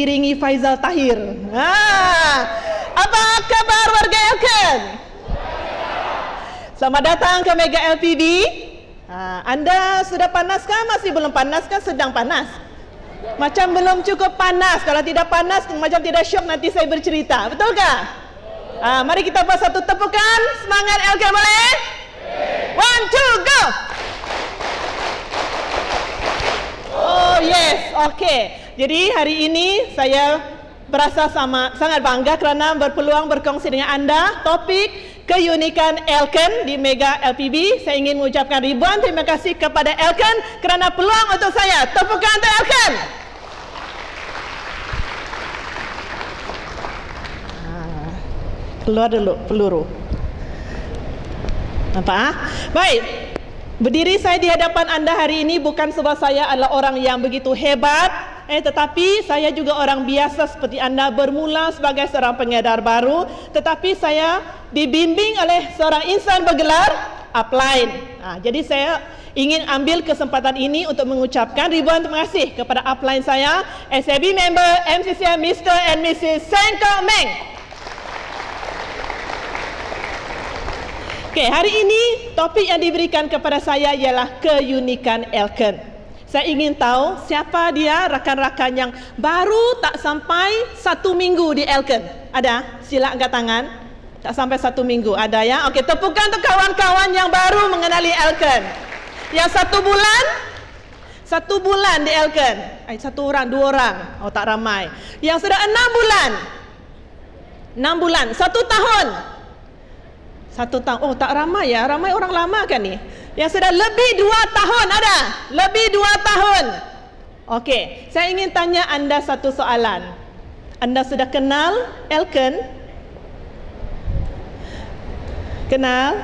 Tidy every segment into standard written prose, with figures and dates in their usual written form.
diiringi Faizal Tahir. Apa kabar warga Elken? Selamat datang ke Mega LPB. Anda sudah panaskah? Masih belum panaskah? Sedang panas? Macam belum cukup panas. Kalau tidak panas, macam tidak syok nanti saya bercerita. Betulkah? Mari kita buat satu tepukan. Semangat Elken, boleh? 1, 2, go! Oh yes, okey. Jadi hari ini saya berasa sangat bangga kerana berpeluang berkongsi dengan anda topik keunikan Elken di Mega LPB. Saya ingin mengucapkan ribuan terima kasih kepada Elken kerana peluang untuk saya. Tepukan untuk Elken. Keluar dulu peluru. Nampak? Baik. Berdiri saya di hadapan anda hari ini bukan sebab saya adalah orang yang begitu hebat, tetapi saya juga orang biasa seperti anda, bermula sebagai seorang pengedar baru, tetapi saya dibimbing oleh seorang insan bergelar upline. Jadi saya ingin ambil kesempatan ini untuk mengucapkan ribuan terima kasih kepada upline saya, SAB member MCCM Mr. and Mrs. Sengkok Meng. Okey, hari ini topik yang diberikan kepada saya ialah keunikan Elken. Saya ingin tahu siapa dia rakan-rakan yang baru tak sampai 1 minggu di Elken. Ada? Sila angkat tangan. Tak sampai 1 minggu. Ada ya? Okey, tepukan untuk kawan-kawan yang baru mengenali Elken. Yang 1 bulan? 1 bulan di Elken. 1 orang, 2 orang. Oh, tak ramai. Yang sudah 6 bulan? 6 bulan. 1 tahun? 1 tahun. Oh, tak ramai ya. Ramai orang lama kan ni? Yang sudah lebih 2 tahun ada? Lebih 2 tahun. Okey, saya ingin tanya anda satu soalan. Anda sudah kenal Elken? Kenal?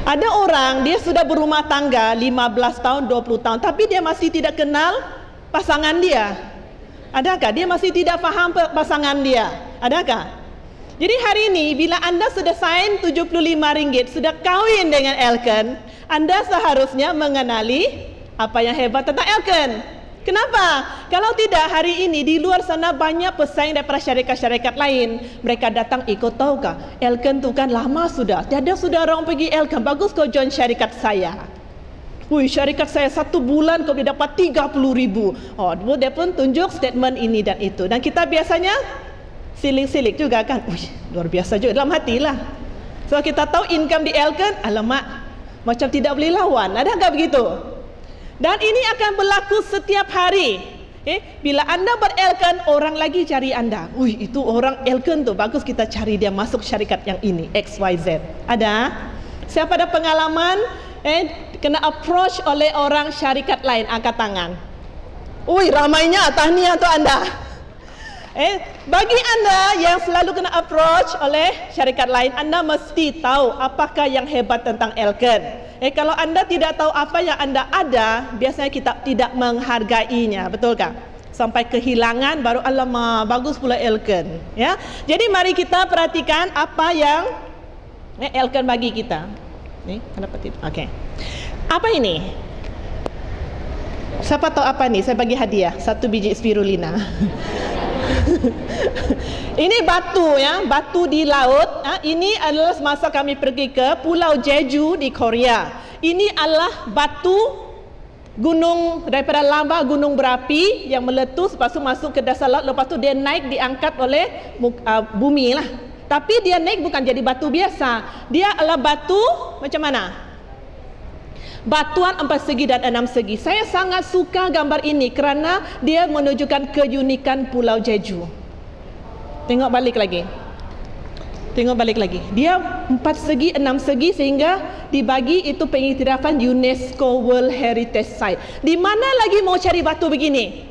Ada orang dia sudah berumah tangga 15 tahun, 20 tahun, tapi dia masih tidak kenal pasangan dia. Adakah? Dia masih tidak faham pasangan dia. Adakah? Jadi hari ini bila anda sudah sign RM75, sudah kahwin dengan Elken, anda seharusnya mengenali apa yang hebat tentang Elken. Kenapa? Kalau tidak, hari ini di luar sana banyak pesaing daripada syarikat-syarikat lain. Mereka datang, ikut tahukah? Elken tu kan lama sudah. Tiada sudah orang pergi Elken. Bagus kau join syarikat saya. Wih, syarikat saya 1 bulan kau boleh dapat RM30,000. Oh, dia pun tunjuk statement ini dan itu. Dan kita biasanya silik-silik juga kan. Wih, luar biasa juga dalam hatilah. So kita tahu income di Elken, alamak, macam tidak boleh lawan. Adakah begitu? Dan ini akan berlaku setiap hari. Bila anda ber-Elken, orang lagi cari anda. Wih, itu orang Elken tu bagus, kita cari dia masuk syarikat yang ini, XYZ. Ada? Siapa ada pengalaman kena approach oleh orang syarikat lain? Angkat tangan. Wih, ramainya, tahniah untuk anda. Bagi anda yang selalu kena approach oleh syarikat lain, anda mesti tahu apakah yang hebat tentang Elken. Kalau anda tidak tahu apa yang anda ada, biasanya kita tidak menghargainya, betulkah? Sampai kehilangan baru alamak, bagus pula Elken. Ya, jadi mari kita perhatikan apa yang Elken bagi kita. Ni, kenapa tidak? Okey. Apa ini? Siapa tahu apa ni? Saya bagi hadiah 1 biji spirulina. Ini batu ya, batu di laut. Ini adalah semasa kami pergi ke Pulau Jeju di Korea. Ini adalah batu gunung daripada lava gunung berapi yang meletus, lepas tu masuk ke dasar laut, lepas tu dia naik diangkat oleh bumi lah. Tapi dia naik bukan jadi batu biasa. Dia adalah batu macam mana? Batuan 4 segi dan 6 segi. Saya sangat suka gambar ini kerana dia menunjukkan keunikan Pulau Jeju. Tengok balik lagi. Tengok balik lagi. Dia 4 segi, 6 segi sehingga dibagi itu pengiktirafan UNESCO World Heritage Site. Di mana lagi mau cari batu begini?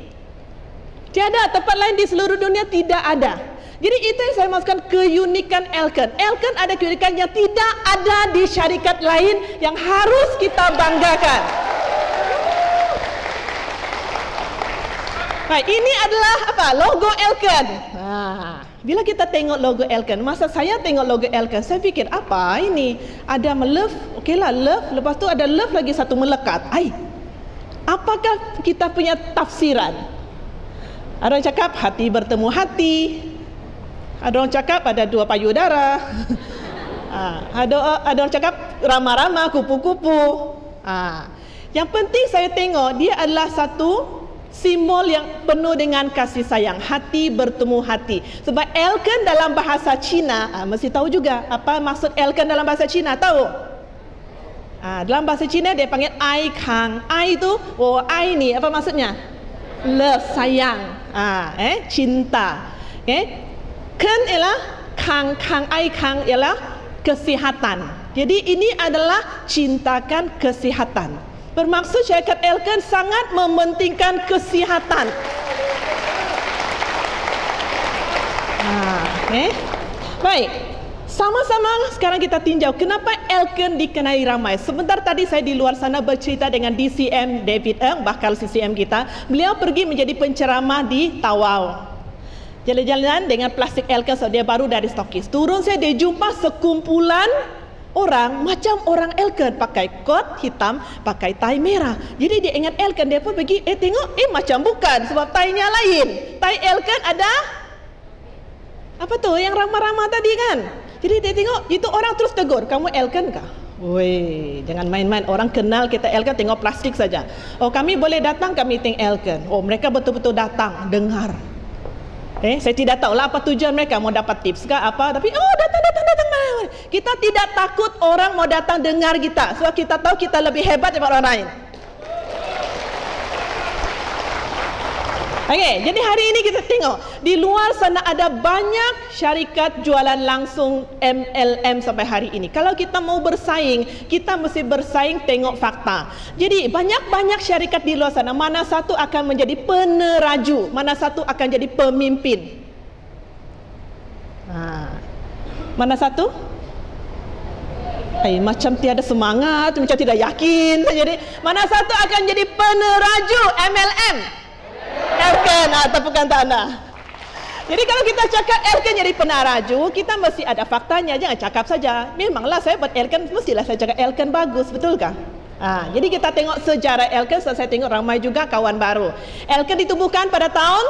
Tiada, tempat lain di seluruh dunia tidak ada. Jadi itu yang saya maksudkan keunikan Elken. Elken ada keunikan yang tidak ada di syarikat lain yang harus kita banggakan. Baik, ini adalah apa? Logo Elken. Bila kita tengok logo Elken, masa saya tengok logo Elken, saya fikir apa ini? Ada love, okeylah love, lepas tu ada love lagi satu melekat. Apakah kita punya tafsiran? Ada orang cakap hati bertemu hati. Ada orang cakap ada dua payudara. Ada orang cakap ramah-ramah, kupu-kupu. Yang penting saya tengok dia adalah satu simbol yang penuh dengan kasih sayang. Hati bertemu hati. Sebab elken dalam bahasa Cina, mesti tahu juga apa maksud elken dalam bahasa Cina. Tahu? Dalam bahasa Cina dia panggil ai kang. Ai itu, ai ni apa maksudnya? Love, sayang. Cinta. Ken ialah kang, ai kang ialah kesihatan. Jadi ini adalah cintakan kesihatan. Bermaksud syarikat elken sangat mementingkan kesihatan. Baik. Sama-sama sekarang kita tinjau kenapa elken dikenali ramai. Sebentar tadi saya di luar sana bercerita dengan DCM David Eng, bakal CCM kita. Beliau pergi menjadi penceramah di Tawau. Jalan-jalan dengan plastik elken, so dia baru dari stokis. Turun saya dia jumpa sekumpulan orang macam orang elken, pakai kot hitam, pakai tai merah. Jadi dia ingat elken, dia pun pergi tengok, macam bukan, sebab tainya lain. Tai elken ada apa tu yang ramah-ramah tadi kan. Jadi dia tengok, itu orang terus tegur, kamu elken kah? Woi, jangan main-main. Orang kenal kita elken tengok plastik saja. Kami boleh datang ke meeting elken. Mereka betul-betul datang, dengar. Saya tidak tahu lah apa tujuan mereka, mau dapat tips ke apa, tapi datang. Kita tidak takut orang mau datang dengar kita, sebab kita tahu kita lebih hebat daripada orang lain. Jadi hari ini kita tengok di luar sana ada banyak syarikat jualan langsung MLM sampai hari ini. Kalau kita mau bersaing, kita mesti bersaing tengok fakta. Jadi banyak-banyak syarikat di luar sana, mana satu akan menjadi peneraju, mana satu akan jadi pemimpin. Mana satu? Macam tiada semangat, macam tidak yakin. Jadi mana satu akan jadi peneraju MLM? Elken, tepukan tanah. Jadi kalau kita cakap elken jadi peneraju, kita mesti ada faktanya, jangan cakap saja. Memanglah saya buat elken, mestilah saya cakap elken bagus, betulkah? Jadi kita tengok sejarah elken, saya tengok ramai juga kawan baru. Elken ditubuhkan pada tahun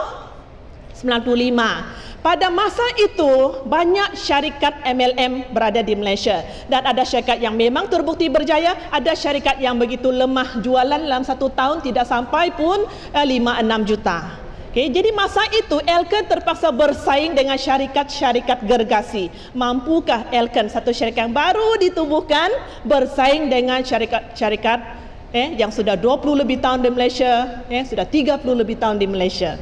95. Pada masa itu banyak syarikat MLM berada di Malaysia, dan ada syarikat yang memang terbukti berjaya, ada syarikat yang begitu lemah, jualan dalam 1 tahun tidak sampai pun 5-6 juta. Jadi masa itu elken terpaksa bersaing dengan syarikat-syarikat gergasi. Mampukah elken, satu syarikat yang baru ditubuhkan, bersaing dengan syarikat-syarikat yang sudah 20 lebih tahun di Malaysia, sudah 30 lebih tahun di Malaysia.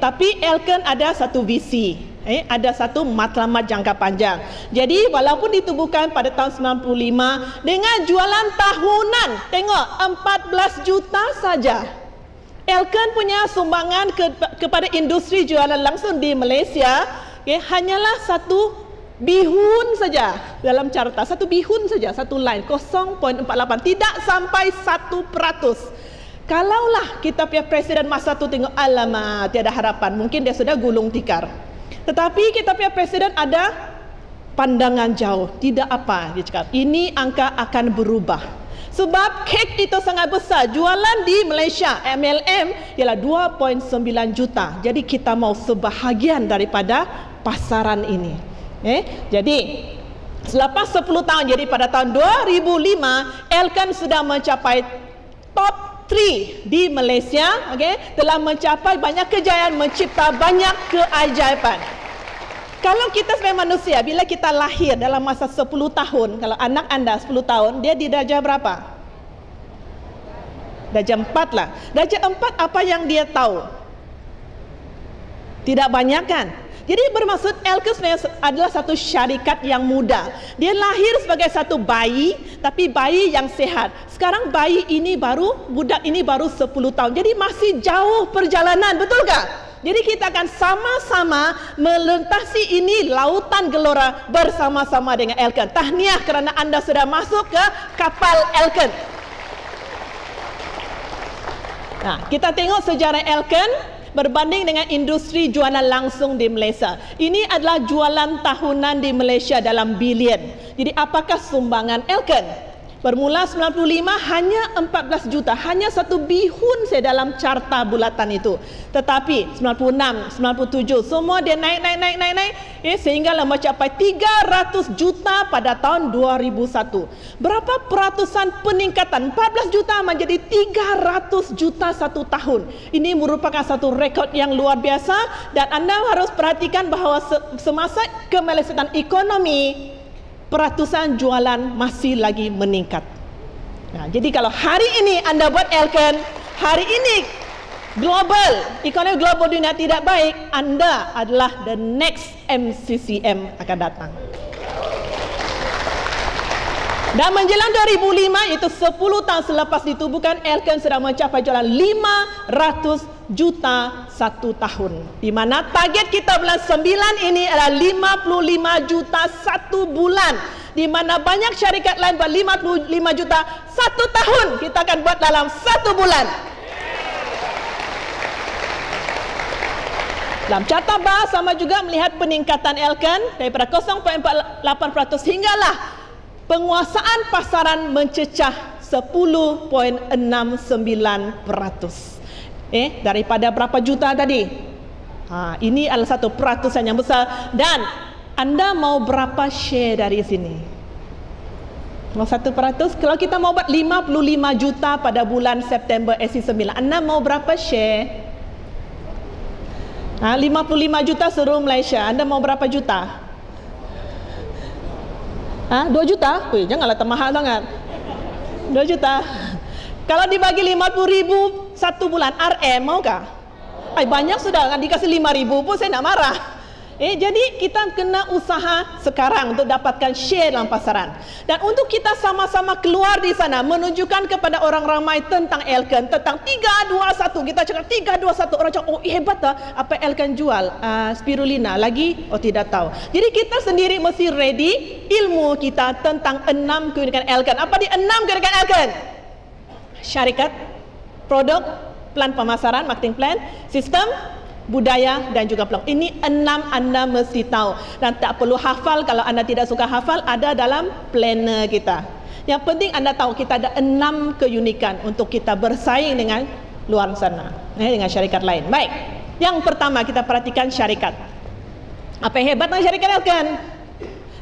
Tapi elken ada satu visi, ada satu matlamat jangka panjang. Jadi walaupun ditubuhkan pada tahun 95 dengan jualan tahunan, tengok 14 juta saja. Elken punya sumbangan kepada industri jualan langsung di Malaysia hanyalah satu bihun saja dalam carta, satu bihun saja, satu line 0.48, tidak sampai 1%. Kalaulah kita punya presiden masa tu tengok, alamak tiada harapan, mungkin dia sudah gulung tikar. Tetapi kita punya presiden ada pandangan jauh, tidak apa, dia cakap ini angka akan berubah. Sebab kek itu sangat besar, jualan di Malaysia MLM ialah 2.9 juta. Jadi kita mau sebahagian daripada pasaran ini. Jadi selepas 10 tahun, jadi pada tahun 2005 elken sudah mencapai top 3 di Malaysia, telah mencapai banyak kejayaan, mencipta banyak keajaiban. Kalau kita sebagai manusia, bila kita lahir dalam masa 10 tahun, kalau anak anda 10 tahun, dia di darjah berapa? Darjah 4 lah. Darjah 4 apa yang dia tahu? Tidak banyak kan? Jadi bermaksud elken adalah satu syarikat yang muda. Dia lahir sebagai satu bayi, tapi bayi yang sehat. Sekarang bayi ini budak ini baru 10 tahun. Jadi masih jauh perjalanan, betulkah? Jadi kita akan sama-sama melintasi ini lautan gelora bersama-sama dengan elken. Tahniah kerana anda sudah masuk ke kapal elken. Kita tengok sejarah elken berbanding dengan industri jualan langsung di Malaysia. Ini adalah jualan tahunan di Malaysia dalam bilion. Jadi apakah sumbangan elken? Bermula 95 hanya 14 juta, hanya satu bihun saya dalam carta bulatan itu. Tetapi 96, 97 semua dia naik sehinggalah mencapai 300 juta pada tahun 2001. Berapa peratusan peningkatan? 14 juta menjadi 300 juta satu tahun. Ini merupakan satu rekod yang luar biasa, dan anda harus perhatikan bahawa semasa kemelesetan ekonomi, peratusan jualan masih lagi meningkat. Nah, jadi kalau hari ini anda buat Elken, hari ini ekonomi global dunia tidak baik, anda adalah the next MCCM akan datang. Dan menjelang 2005, itu 10 tahun selepas ditubuhkan, Elken sudah mencapai jualan 500 juta satu tahun. Di mana target kita bulan 9 ini adalah 55 juta satu bulan. Di mana banyak syarikat lain buat 55 juta satu tahun, kita akan buat dalam satu bulan. Dalam carta bar sama juga melihat peningkatan Elken daripada 0.48% hinggalah penguasaan pasaran mencecah 10.69%. Daripada berapa juta tadi? Ini adalah satu peratusan yang besar. Dan anda mau berapa share dari sini? Mau 1%? Kalau kita mau buat 55 juta pada bulan September SC9, anda mau berapa share? 55 juta seluruh Malaysia, anda mau berapa juta? 2 juta? Wih, janganlah termahal sangat. 2 juta. Kalau dibagi 50,000 satu bulan, RM maukah? Banyak sudah, dikasih 5,000 pun saya nak marah. Jadi kita kena usaha sekarang untuk dapatkan share dalam pasaran. Dan untuk kita sama-sama keluar di sana, menunjukkan kepada orang ramai tentang Elken, tentang 321. Kita cakap 321, orang cakap, oh hebat tak apa Elken jual? Spirulina lagi? Oh tidak tahu. Jadi kita sendiri mesti ready ilmu kita tentang 6 keunikan Elken. Apa di 6 keunikan Elken? Syarikat, produk, plan pemasaran, marketing plan, sistem, budaya dan juga peluang. Ini 6 anda mesti tahu, dan tak perlu hafal. Kalau anda tidak suka hafal, ada dalam planner kita. Yang penting anda tahu kita ada 6 keunikan untuk kita bersaing dengan luar sana, dengan syarikat lain. Baik, yang pertama kita perhatikan syarikat. Apa yang hebat dengan syarikat Elken?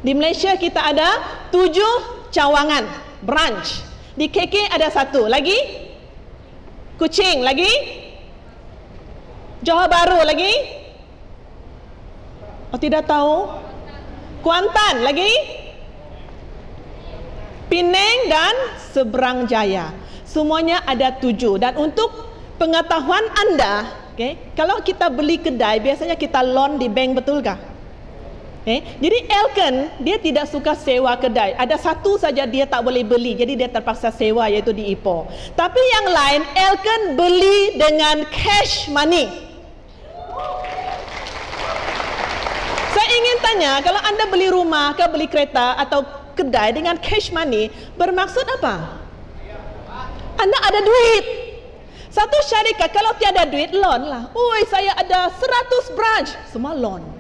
Di Malaysia kita ada 7 cawangan, branch. Di KK ada 1 lagi, Kuching lagi, Johor Bahru lagi, oh tidak tahu, Kuantan lagi, Penang dan Seberang Jaya. Semuanya ada 7. Dan untuk pengetahuan anda, kalau kita beli kedai, biasanya kita loan di bank, betulkah? Jadi Elken dia tidak suka sewa kedai. Ada satu saja dia tak boleh beli, jadi dia terpaksa sewa, iaitu di Ipoh. Tapi yang lain Elken beli dengan cash money. Saya ingin tanya, kalau anda beli rumah ke beli kereta atau kedai dengan cash money, bermaksud apa? Anda ada duit. Satu syarikat kalau tiada duit, loan lah. Oi, saya ada 100 branch, semua loan.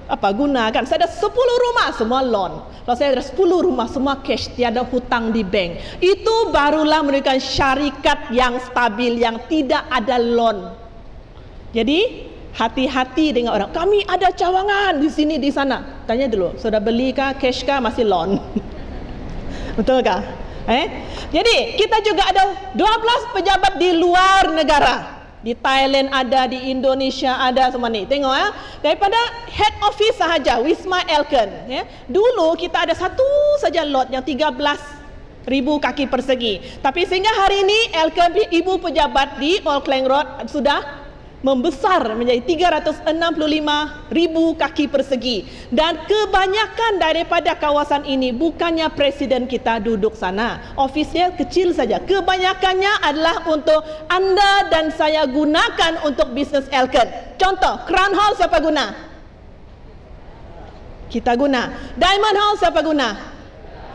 Apa guna kan? Saya ada 10 rumah, semua loan. Kalau saya ada 10 rumah, semua cash, tiada hutang di bank. Itu barulah menunjukkan syarikat yang stabil, yang tidak ada loan. Jadi hati-hati dengan orang, kami ada cawangan di sini di sana. Tanya dulu, sudah beli kah, cash kah, masih loan? Betul kah? Jadi kita juga ada 12 pejabat di luar negara. Di Thailand ada, di Indonesia ada, semua ni. Tengok daripada head office sahaja, Wisma Elken. Dulu kita ada satu saja lot yang 13,000 kaki persegi. Tapi sehingga hari ini Elken ibu pejabat di Old Klang Road sudah membesar menjadi 365,000 kaki persegi. Dan kebanyakan daripada kawasan ini bukannya presiden kita duduk sana, ofisnya kecil saja. Kebanyakannya adalah untuk anda dan saya gunakan untuk bisnes Elken. Contoh, Crown Hall siapa guna? Kita guna. Diamond Hall siapa guna?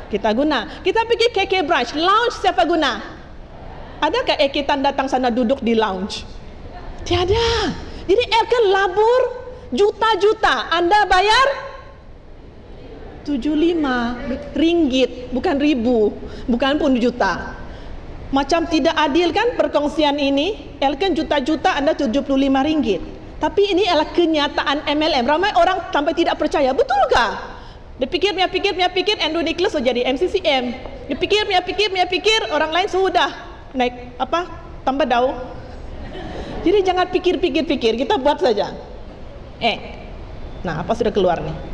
Kita guna. Kita pergi KK Branch, lounge siapa guna? Adakah kita datang sana duduk di lounge? Tiada. Jadi Elken labur juta-juta, anda bayar 75 ringgit, bukan ribu, bukan pun juta. Macam tidak adil kan perkongsian ini? Elkan juta-juta, Anda 75 ringgit. Tapi ini adalah kenyataan MLM. Ramai orang sampai tidak percaya. Betulkah? Dia pikir, Andrew Nicholas sudah jadi MCCM. Dia pikir, orang lain sudah naik tambah daun. Jadi jangan pikir, kita buat saja. Nah, apa sudah keluar nih?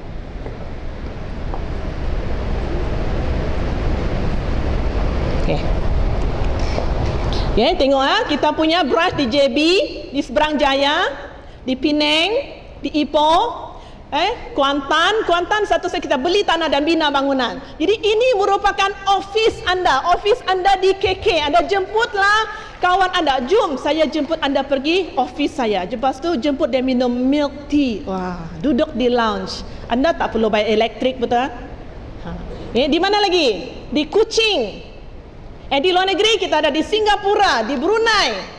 Oke, tengok kita punya branch di JB, di Seberang Jaya, di Penang, di Ipoh, Kuantan satu saya kita beli tanah dan bina bangunan. Jadi ini merupakan office anda di KK. Anda jemputlah kawan anda, jom saya jemput anda pergi office saya. Lepas tu jemput dia minum milk tea. Wah, duduk di lounge. Anda tak perlu bayar elektrik, betul? Di mana lagi? Di Kuching. Di luar negeri kita ada di Singapura, di Brunei,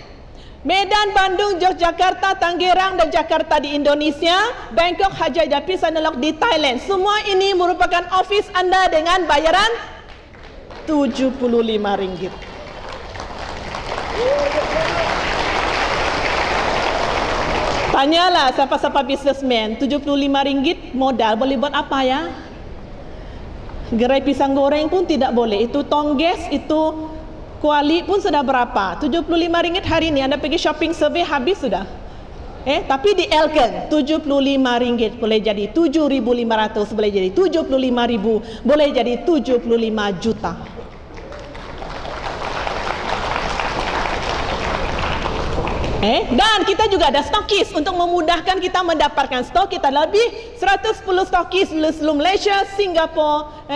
Medan, Bandung, Yogyakarta, Tangerang dan Jakarta di Indonesia, Bangkok, Haji Dapur, Sanalok di Thailand. Semua ini merupakan office anda dengan bayaran 75 ringgit. Tanyalah siapa-siapa businessman, 75 ringgit modal boleh buat apa ya? Gerai pisang goreng pun tidak boleh. Itu tongges, itu kuali pun sudah berapa? 75 ringgit hari ini. Anda pergi shopping survey habis sudah. Tapi di Elkan 75 ringgit boleh jadi 7.500, boleh jadi 75.000, boleh jadi 75 juta. Dan kita juga ada stokis untuk memudahkan kita mendapatkan stok. Kita lebih 110 stokis seluruh Malaysia, Singapura,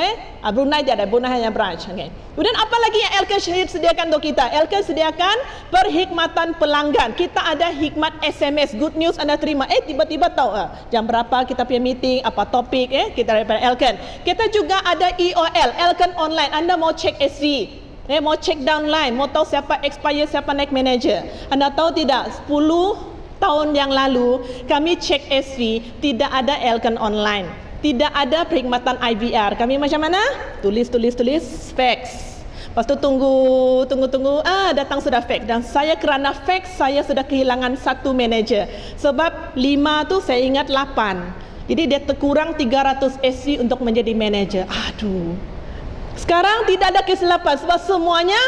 Brunei dia ada, Brunei hanya branch. Kemudian apa lagi yang Elkan sediakan untuk kita? Elkan sediakan perkhidmatan pelanggan. Kita ada hikmat SMS, good news anda terima. Tiba-tiba tahu jam berapa kita punya meeting, apa topik, kita daripada Elkan. Kita juga ada EOL, Elkan Online. Anda mau cek SV, mau cek downline, mau tahu siapa expire, siapa naik manager. Anda tahu tidak, 10 tahun yang lalu kami cek SV, tidak ada Elkan Online, tidak ada perkhidmatan IVR. Kami macam mana? Tulis fax. Lepas tu tunggu, datang sudah fax. Dan saya kerana fax, saya sudah kehilangan satu manager. Sebab 5 tu saya ingat 8. Jadi dia terkurang 300 SV untuk menjadi manager. Aduh. Sekarang tidak ada kesilapan sebab semuanya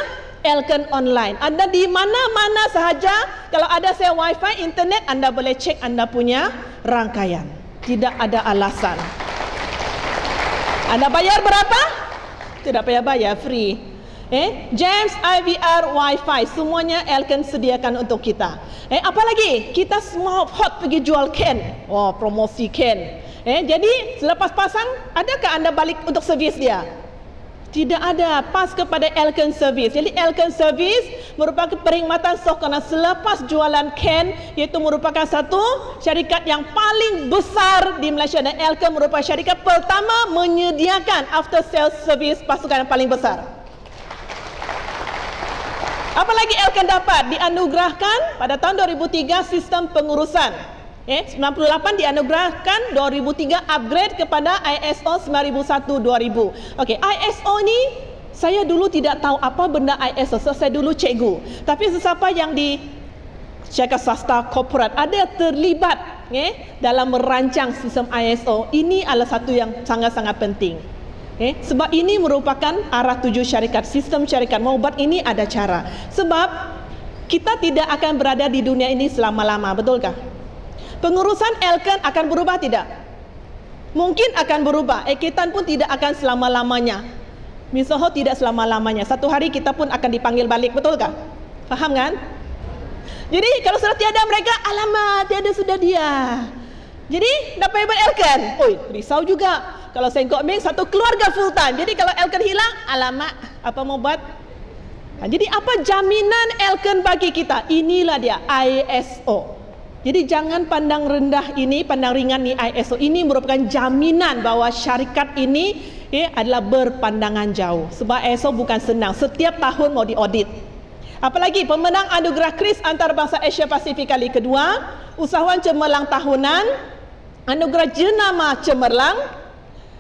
Elkan Online. Anda di mana-mana sahaja, kalau ada saya wifi, internet, anda boleh cek anda punya rangkaian. Tidak ada alasan. Anda bayar berapa? Tidak payah bayar, free. James IVR Wi-Fi, semuanya Elkan sediakan untuk kita. Apa lagi? Kita semua hot pergi jual can. Promosi can. Jadi selepas pasang, adakah anda balik untuk servis dia? Tidak ada, pas kepada Elkan Service. Jadi Elkan Service merupakan perkhidmatan stok kerana selepas jualan can, iaitu merupakan satu syarikat yang paling besar di Malaysia, dan Elkan merupakan syarikat pertama menyediakan after sales service pasukan yang paling besar. Apa lagi Elkan dapat? Dianugerahkan pada tahun 2003 sistem pengurusan. 98 dianugerahkan, 2003 upgrade kepada ISO 9001-2000. Okey, ISO ni saya dulu tidak tahu apa benda ISO. Saya dulu cikgu. Tapi sesiapa yang di syarikat swasta korporat ada terlibat dalam merancang sistem ISO, ini adalah satu yang sangat-sangat penting. Sebab ini merupakan arah tuju syarikat. Sistem syarikat mau buat ini ada cara. Sebab kita tidak akan berada di dunia ini selama-lama, betulkah? Pengurusan Elkan akan berubah tidak? Mungkin akan berubah. Ekitan pun tidak akan selama-lamanya. Misoho tidak selama-lamanya. Satu hari kita pun akan dipanggil balik, betulkah? Faham kan? Jadi kalau sudah tiada mereka, alamak, tiada sudah dia. Jadi dapat hebat Elkan. Risau juga. Kalau Sengkok Ming satu keluarga full time. Jadi kalau Elkan hilang, alamak, apa mau buat? Jadi apa jaminan Elkan bagi kita? Inilah dia, ISO. Jadi jangan pandang rendah ini, pandang ringan ni ISO. Ini merupakan jaminan bahawa syarikat ini adalah berpandangan jauh. Sebab ISO bukan senang. Setiap tahun mau diaudit. Apalagi pemenang anugerah KRIS Antarabangsa Asia Pasifik kali kedua, usahawan cemerlang tahunan, anugerah jenama cemerlang,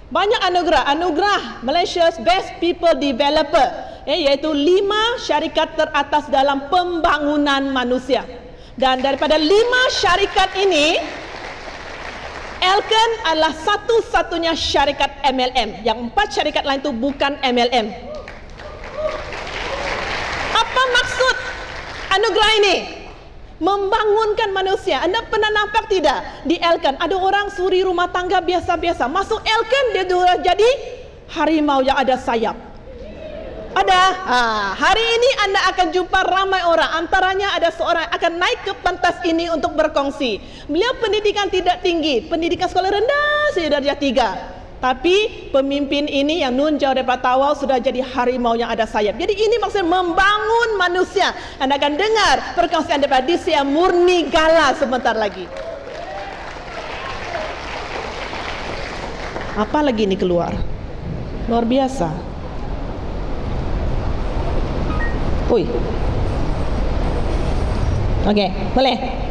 Banyak anugerah Malaysia's Best People Developer, iaitu 5 syarikat teratas dalam pembangunan manusia. Dan daripada 5 syarikat ini, Elken adalah satu-satunya syarikat MLM. Yang 4 syarikat lain itu bukan MLM. Apa maksud anugerah ini? Membangunkan manusia. Anda pernah nampak tidak di Elken ada orang suri rumah tangga biasa-biasa, masuk Elken dia sudah jadi harimau yang ada sayap. Ada. Hari ini anda akan jumpa ramai orang, antaranya ada seorang yang akan naik ke pentas ini untuk berkongsi. Beliau pendidikan tidak tinggi, pendidikan sekolah rendah saja darjah 3. Tapi pemimpin ini yang nun jauh daripada tawau sudah jadi harimau yang ada sayap. Jadi ini maksudnya membangun manusia. Anda akan dengar perkongsian daripada Disia Murni Gala sebentar lagi. Apa lagi ini keluar? Luar biasa. Ui. Okey, boleh.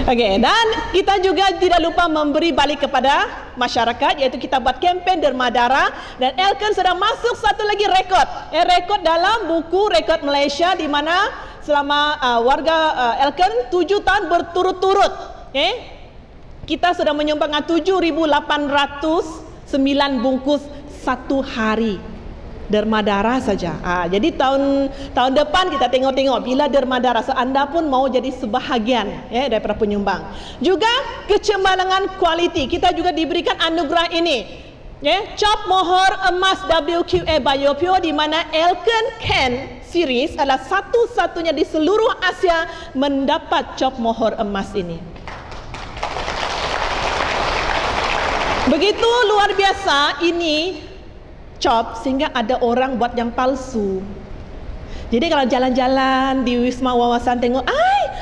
Okey, dan kita juga tidak lupa memberi balik kepada masyarakat, iaitu kita buat kempen Derma Darah, dan Elken sedang masuk satu lagi rekod. Rekod dalam buku rekod Malaysia, di mana selama warga Elken 7 tahun berturut-turut, kita sudah menyumbangkan 7,809 bungkus satu hari derma darah saja. Jadi tahun depan kita tengok-tengok bila derma darah, anda pun mau jadi sebahagian daripada penyumbang. Juga kecemerlangan kualiti, kita juga diberikan anugerah ini. Cop Mohor Emas WQA Biopure, di mana Elken Can Series adalah satu-satunya di seluruh Asia mendapat cop mohor emas ini. Begitu luar biasa ini cop, sehingga ada orang buat yang palsu. Jadi kalau jalan-jalan di Wisma Wawasan tengok,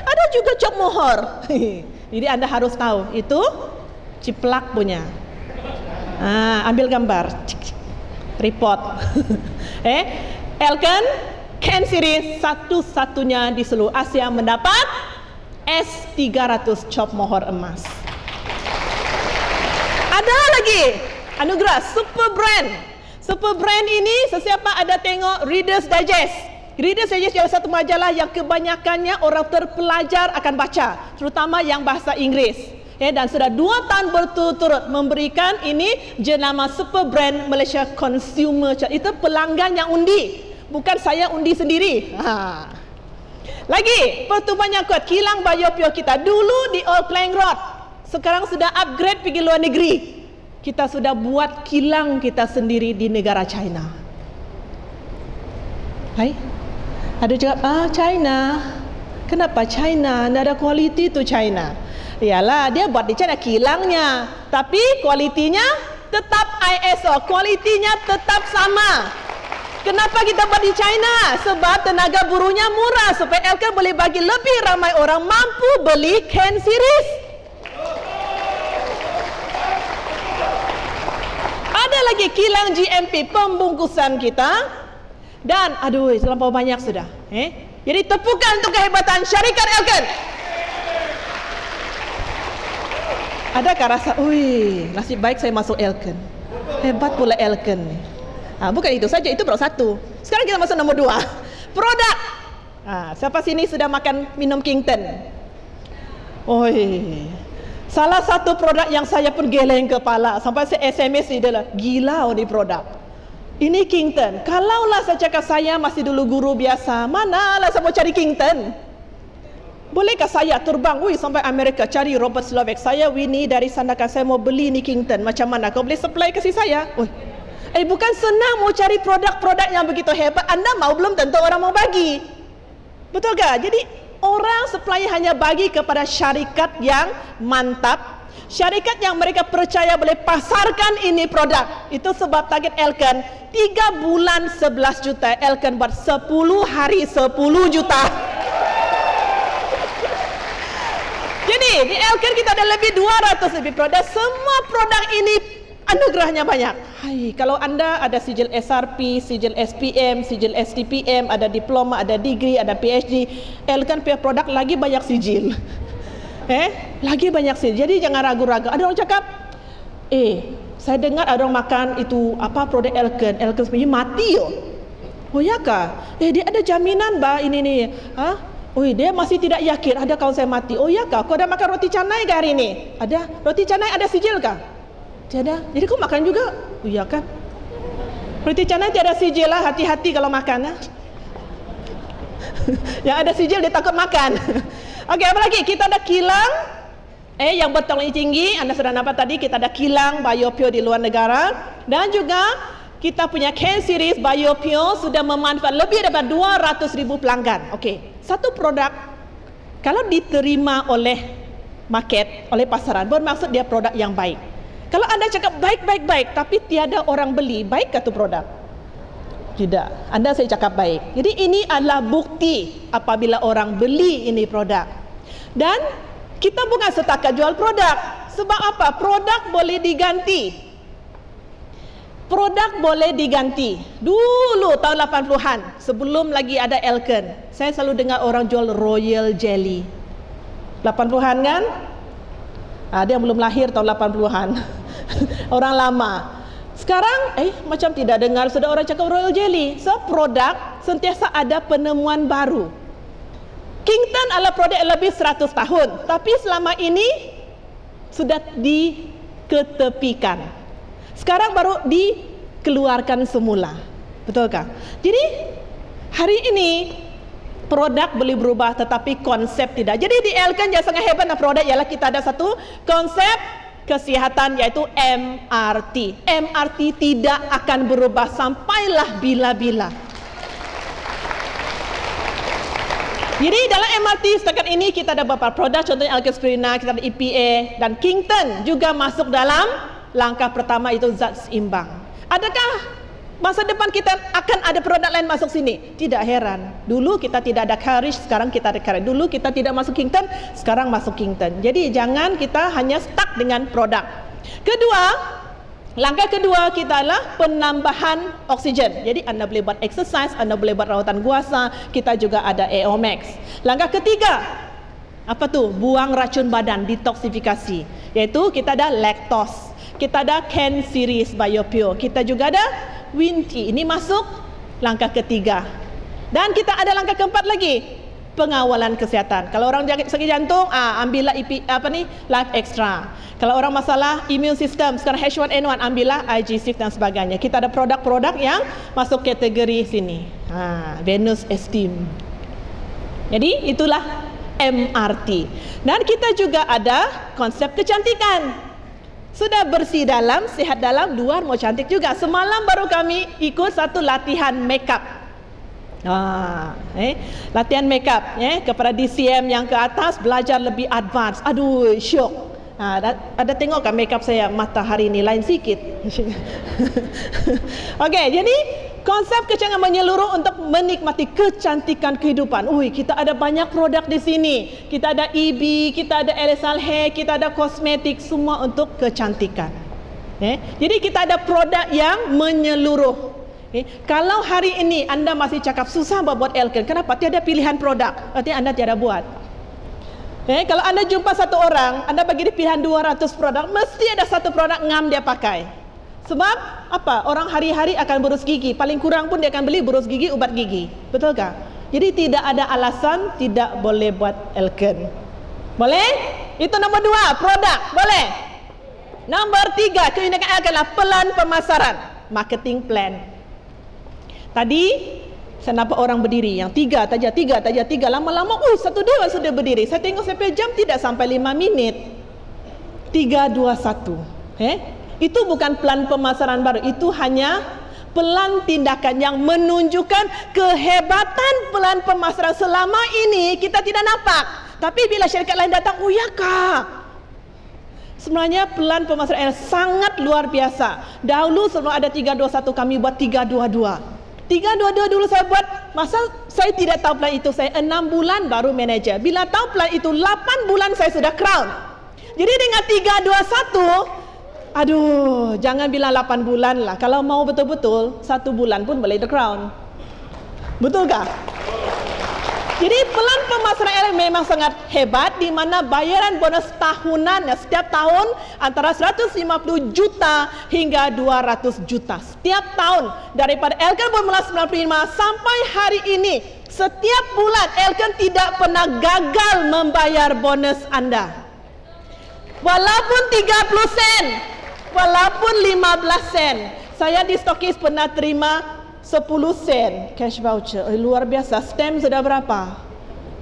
ada juga cop mohor. Jadi anda harus tahu itu ciplak punya. Ambil gambar, report. Elken Can Series satu-satunya di seluruh Asia mendapat S300 cop mohor emas. Ada lagi anugerah Super Brand. Super Brand ini sesiapa ada tengok Reader's Digest. Reader's Digest adalah satu majalah yang kebanyakannya orang terpelajar akan baca, terutama yang bahasa Inggeris. Dan sudah 2 tahun berturut-turut memberikan ini jenama Super Brand Malaysia Consumer. Itu pelanggan yang undi, bukan saya undi sendiri. Lagi pertumbuhan yang kuat, kilang biopure kita dulu di Old Klang Road, sekarang sudah upgrade pergi luar negeri. Kita sudah buat kilang kita sendiri di negara China. Ada juga China. Kenapa China? Tidak ada kualiti tu China. Iyalah, dia buat di China kilangnya, tapi kualitinya tetap ISO, kualitinya tetap sama. Kenapa kita buat di China? Sebab tenaga buruhnya murah, supaya Elken boleh bagi lebih ramai orang mampu beli Can Series. Ada lagi kilang GMP pembungkusan kita, dan terlampau banyak sudah. Jadi tepukan untuk kehebatan syarikat Elken. Adakah rasa, nasib baik saya masuk Elken, hebat pula Elken ni. Bukan itu saja, itu baru 1. Sekarang kita masuk nombor 2. Produk. Siapa sini sudah makan minum Kington? Salah satu produk yang saya pun geleng kepala, sampai saya SMS dia lah, gila ni produk. Ini Kington. Kalaulah saya cakap saya masih dulu guru biasa, manalah saya mau cari Kington. Bolehkah saya terbang sampai Amerika cari Robert Slovak? Saya Winnie dari Sandakan, saya mau beli ni Kington. Macam mana kau boleh supply kasih saya? Bukan senang mau cari produk-produk yang begitu hebat. Anda mau, belum tentu orang mau bagi. Betul tak? Jadi orang supplier hanya bagi kepada syarikat yang mantap, syarikat yang mereka percaya boleh pasarkan ini produk. Itu sebab target Elken 3 bulan 11 juta. Elken buat 10 hari 10 juta. Jadi di Elken kita ada lebih 200 lebih produk. Semua produk ini anugerahnya banyak. Kalau anda ada sijil SRP, sijil SPM, sijil STPM, ada diploma, ada degree, ada PhD, Elken punya produk lagi banyak sijil. Lagi banyak sijil. Jadi jangan ragu-ragu. Ada orang cakap, Saya dengar ada orang makan itu apa produk Elken sebenarnya mati yo. Oh ya kah? Dia ada jaminan bah ini nih. Dia masih tidak yakin ada kawan saya mati. Oh ya kah? Kau ada makan roti canai ke hari ini? Ada. Roti canai ada sijil kah? Tiada. Jadi kau makan juga? Oh ya kan? Roti canai tiada sijil lah, hati-hati kalau makan. Yang ada sijil dia takut makan. Okey, apa lagi? Kita ada kilang yang berteknologi tinggi. Anda sudah nampak tadi kita ada kilang biopure di luar negara, dan juga kita punya Can Series biopure sudah memanfaatkan lebih daripada 200,000 pelanggan. Okey, satu produk kalau diterima oleh market, oleh pasaran, bermaksud dia produk yang baik. Kalau anda cakap baik, tapi tiada orang beli, baik ke tu produk? Tidak. Anda saya cakap baik. Jadi ini adalah bukti apabila orang beli ini produk. Dan kita bukan setakat jual produk. Sebab apa? Produk boleh diganti. Produk boleh diganti. Dulu tahun 80-an, sebelum lagi ada Elken, saya selalu dengar orang jual Royal Jelly. 80-an kan? Dia belum lahir tahun 80-an. Orang lama. Sekarang macam tidak dengar sudah orang cakap Royal Jelly. So produk sentiasa ada penemuan baru. Kingston adalah produk yang lebih 100 tahun, tapi selama ini sudah diketepikan. Sekarang baru dikeluarkan semula. Betulkah? Jadi hari ini produk boleh berubah tetapi konsep tidak. Jadi di Elken yang sangat hebat produk ialah kita ada satu konsep kesihatan iaitu MRT. MRT tidak akan berubah sampailah bila-bila. Jadi dalam MRT setakat ini kita ada beberapa produk, contohnya Alkespirina, kita ada EPA, dan Kingston juga masuk dalam langkah pertama itu zat seimbang. Adakah masa depan kita akan ada produk lain masuk sini? Tidak heran. Dulu kita tidak ada Karish, sekarang kita ada Karish. Dulu kita tidak masuk Kingston, sekarang masuk Kingston. Jadi jangan kita hanya stuck dengan produk. Langkah kedua kita adalah penambahan oksigen. Jadi anda boleh buat exercise, anda boleh buat rawatan guasa, kita juga ada AOMax. Langkah ketiga, apa tu? Buang racun badan, detoksifikasi. Yaitu kita ada lactose, kita ada Can Series biopure, kita juga ada Winty. Ini masuk langkah ketiga. Dan kita ada langkah keempat lagi, pengawalan kesihatan. Kalau orang sakit jantung, ambillah Life Extra. Kalau orang masalah immune system, sekarang H1N1, ambillah IG6 dan sebagainya. Kita ada produk-produk yang masuk kategori sini. Venus Esteem. Jadi itulah MRT. Dan kita juga ada konsep kecantikan. Sudah bersih dalam, sihat dalam, luar mau cantik juga. Semalam baru kami ikut satu latihan makeup. Latihan makeup kepada DCM yang ke atas, belajar lebih advance. Aduh, syok. Ada tengok kan makeup saya mata hari ini lain sikit. Okey, jadi konsep kecantikan menyeluruh untuk menikmati kecantikan kehidupan. Kita ada banyak produk di sini. Kita ada EB, kita ada LSL Hair, kita ada kosmetik, semua untuk kecantikan. Jadi kita ada produk yang menyeluruh. Kalau hari ini anda masih cakap susah buat Elken, kenapa? Tiada pilihan produk, berarti anda tiada buat. Kalau anda jumpa satu orang, anda bagi dia pilihan 200 produk, mesti ada satu produk ngam dia pakai. Sebab apa? Orang hari-hari akan berus gigi, paling kurang pun dia akan beli berus gigi, ubat gigi. Betulkah? Jadi tidak ada alasan tidak boleh buat Elken. Boleh? Itu nombor 2, produk. Boleh? Nombor 3, keunikan Elken adalah pelan pemasaran, marketing plan. Tadi saya nampak orang berdiri yang tiga, lama-lama satu dua sudah berdiri. Saya tengok saya punya jam tidak sampai 5 minit. 3, 2, 1. Itu bukan pelan pemasaran baru, itu hanya pelan tindakan yang menunjukkan kehebatan pelan pemasaran. Selama ini kita tidak nampak, tapi bila syarikat lain datang, ya kak, sebenarnya pelan pemasaran sangat luar biasa. Dahulu sebelum ada 321 kami buat 322. 322 dulu saya buat, masa saya tidak tahu plan itu, saya 6 bulan baru manager. Bila tahu plan itu 8 bulan saya sudah crown. Jadi dengan 321, jangan bilang 8 bulan lah. Kalau mau betul-betul 1 bulan pun boleh the crown. Betul kah? Jadi pelan pemasaran Elken memang sangat hebat, di mana bayaran bonus tahunan setiap tahun antara 150 juta hingga 200 juta setiap tahun. Daripada Elken bermula 95 sampai hari ini, setiap bulan Elken tidak pernah gagal membayar bonus anda. Walaupun 30 sen, walaupun 15 sen. Saya di Stokis pernah terima 10 sen cash voucher. Luar biasa. Stem sudah berapa?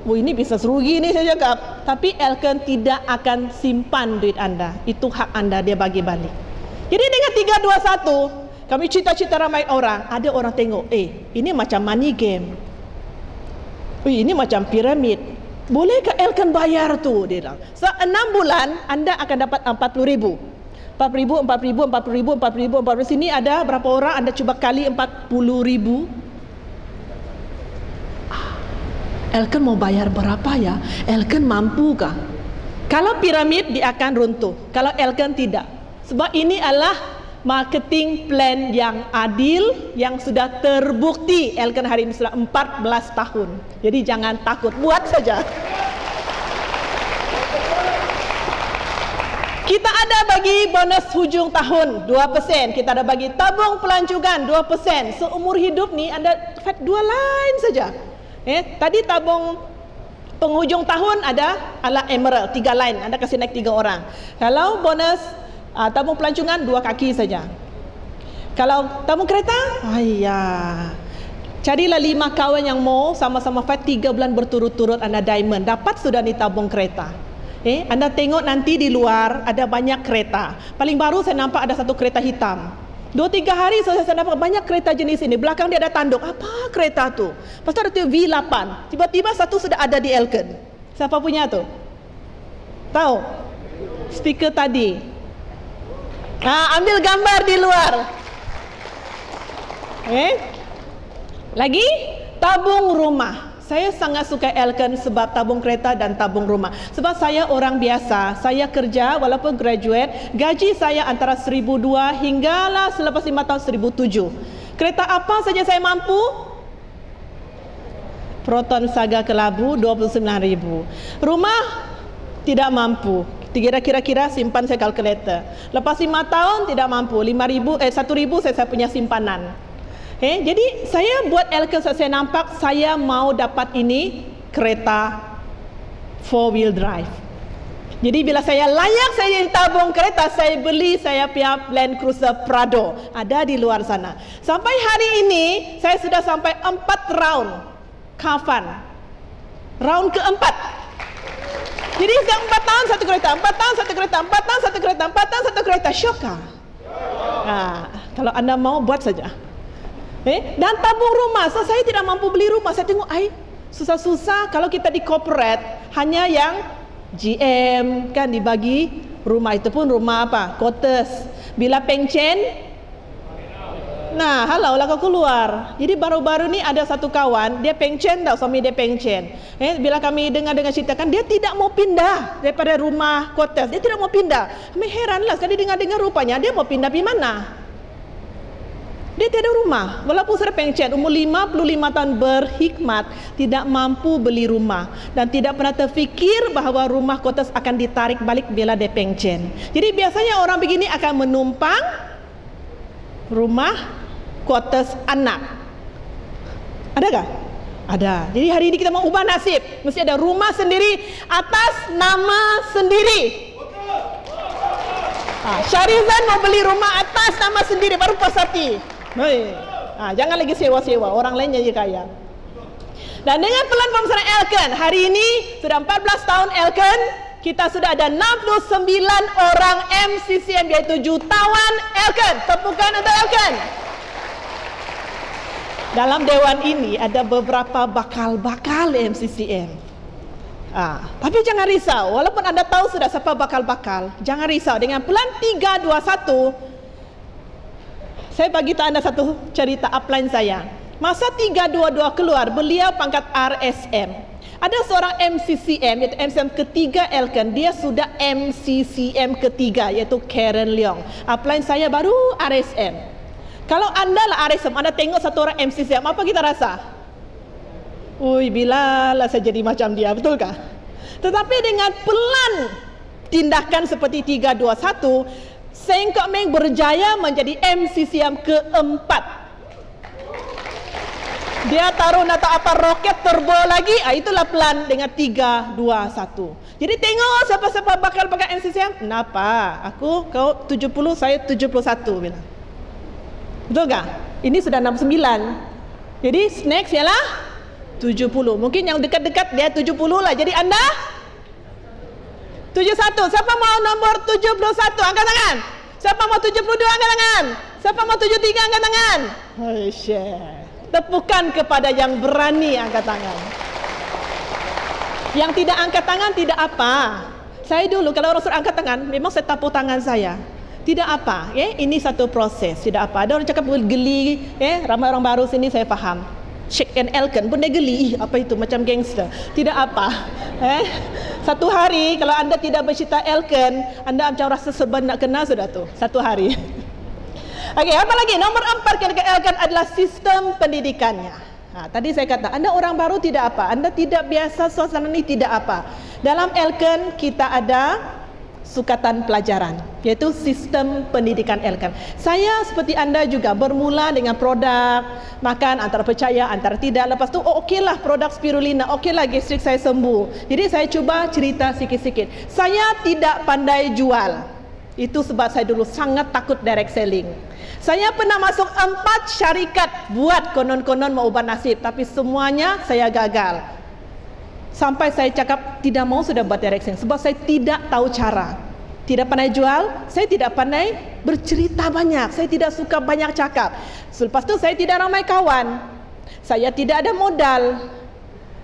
Ini bisa rugi nih saya cakap. Tapi Elken tidak akan simpan duit anda. Itu hak anda, dia bagi balik. Jadi dengan 321, kami cita-cita ramai orang. Ada orang tengok, ini macam money game. Ini macam piramid. Bolehkah Elken bayar tu? Dia bilang. 6 bulan anda akan dapat 40,000. 4,000, 4,000, 40,000, 40,000, 40,000. Sini ada berapa orang anda cuba kali 40,000. Elken mau bayar berapa ya? Elken mampukah? Kalau piramid dia akan runtuh. Kalau Elken tidak. Sebab ini adalah marketing plan yang adil, yang sudah terbukti. Elken hari ini sudah 14 tahun. Jadi jangan takut, buat saja. Kita ada bagi bonus hujung tahun 2%. Kita ada bagi tabung pelancongan 2%. Seumur hidup ni anda dapat 2 line saja. Tadi tabung penghujung tahun ada ala emerald 3 line. Anda kasih naik 3 orang. Kalau bonus tabung pelancongan 2 kaki saja. Kalau tabung kereta, carilah 5 kawan yang mau sama-sama fight 3 bulan berturut-turut anda diamond. Dapat sudah ni tabung kereta. Anda tengok nanti di luar ada banyak kereta. Paling baru saya nampak ada satu kereta hitam. 2-3 hari saya nampak banyak kereta jenis ini. Belakang dia ada tanduk. Apa kereta tu? Lepas tu ada tu V8. Tiba-tiba satu sudah ada di Elken. Siapa punya tu? Tahu? Speaker tadi. Ambil gambar di luar. Lagi tabung rumah. Saya sangat suka Elken sebab tabung kereta dan tabung rumah. Sebab saya orang biasa, saya kerja walaupun graduate, gaji saya antara 1,200 hinggalah selepas 5 tahun 1,700. Kereta apa saja saya mampu? Proton Saga Kelabu 29,000. Rumah tidak mampu. Kira-kira simpan saya kalkulator. Lepas 5 tahun tidak mampu. 1,000 saya punya simpanan. Jadi saya buat Elken, saya nampak saya mau dapat ini kereta 4-wheel drive. Jadi bila saya layak saya tabung kereta, saya beli saya punya Land Cruiser Prado. Ada di luar sana. Sampai hari ini saya sudah sampai 4 round kafan. Round keempat. Jadi setiap 4 tahun satu kereta, 4 tahun satu kereta, 4 tahun satu kereta, 4 tahun satu kereta. Syok kah? Kalau anda mau buat saja. Dan tabung rumah, saya tidak mampu beli rumah. Saya tengok, susah-susah kalau kita di corporate, hanya yang GM kan dibagi rumah, itu pun rumah apa? Quarters. Bila pension, halau lah kau keluar. Jadi baru-baru ni ada satu kawan, dia pension tau, suami dia pension. Bila kami dengar ceritakan, dia tidak mau pindah daripada rumah quarters. Dia tidak mau pindah. Kami heranlah sekali dengar rupanya dia mau pindah pergi mana? Dia tiada rumah. Walaupun sudah pension, umur 55 tahun berhikmat, tidak mampu beli rumah. Dan tidak pernah terfikir bahawa rumah quarters akan ditarik balik bila dia pension. Jadi biasanya orang begini akan menumpang rumah quarters anak. Adakah? Ada. Jadi hari ini kita mau ubah nasib. Mesti ada rumah sendiri atas nama sendiri. Syarizan mau beli rumah atas nama sendiri, baru puas hati. Jangan lagi sewa-sewa, orang lain jadi kaya. Dan dengan pelan pemasaran Elken, hari ini sudah 14 tahun Elken, kita sudah ada 69 orang MCCM, yaitu jutawan Elken. Tepukan untuk Elken. Dalam dewan ini ada beberapa bakal-bakal MCCM. Tapi jangan risau, walaupun anda tahu sudah siapa bakal-bakal, jangan risau. Dengan pelan 321, saya bagi tahu anda satu cerita upline saya. Masa 322 keluar, beliau pangkat RSM. Ada seorang MCCM, iaitu MCCM ketiga Elken, dia sudah MCCM ketiga, iaitu Karen Leong. Upline saya baru RSM. Kalau anda lah RSM, anda tengok satu orang MCCM, apa kita rasa? Ui, bilalah saya jadi macam dia, betulkah? Tetapi dengan pelan tindakan seperti 3, 2, 1, Seng Kok Meng berjaya menjadi MCCM keempat. Dia taruh apa roket turbo lagi, itulah pelan dengan 3, 2, 1. Jadi tengok siapa-siapa bakal pakai MCCM. Kenapa? Kau 70, saya 71 bilang. Betulkah? Ini sudah 69. Jadi next ialah 70. Mungkin yang dekat-dekat dia 70 lah. Jadi anda 71. Siapa mau nomor 71? Angkat tangan. Siapa mau 72? Angkat tangan. Siapa mau 73? Angkat tangan. Tepukan kepada yang berani angkat tangan. Yang tidak angkat tangan tidak apa. Saya dulu kalau orang suruh angkat tangan, memang saya tepuk tangan saya. Tidak apa, ini satu proses. Tidak apa. Ada orang cakap geli, ramai orang baru sini saya faham. Shake and Elkan pun dia geli. Apa itu, macam gangster. Tidak apa. Satu hari kalau anda tidak bercerita Elkan, anda macam rasa serba nak kenal sudah tu. Satu hari. Okey, apa lagi? Nomor 4 kena Elkan adalah sistem pendidikannya. Tadi saya kata, anda orang baru tidak apa. Anda tidak biasa suasana ini tidak apa. Dalam Elkan kita ada sukatan pelajaran, yaitu sistem pendidikan Elkan. Saya seperti anda juga bermula dengan produk makan antara percaya antara tidak. Lepas tu okeylah produk spirulina, okeylah gastrik saya sembuh. Jadi saya cuba cerita sikit-sikit. Saya tidak pandai jual. Itu sebab saya dulu sangat takut direct selling. Saya pernah masuk 4 syarikat buat konon-konon mau ubah nasib, tapi semuanya saya gagal. Sampai saya cakap tidak mau sudah buat direct selling sebab saya tidak tahu cara. Tidak pandai jual, saya tidak pandai bercerita banyak, saya tidak suka banyak cakap. Selepas tu saya tidak ramai kawan. Saya tidak ada modal.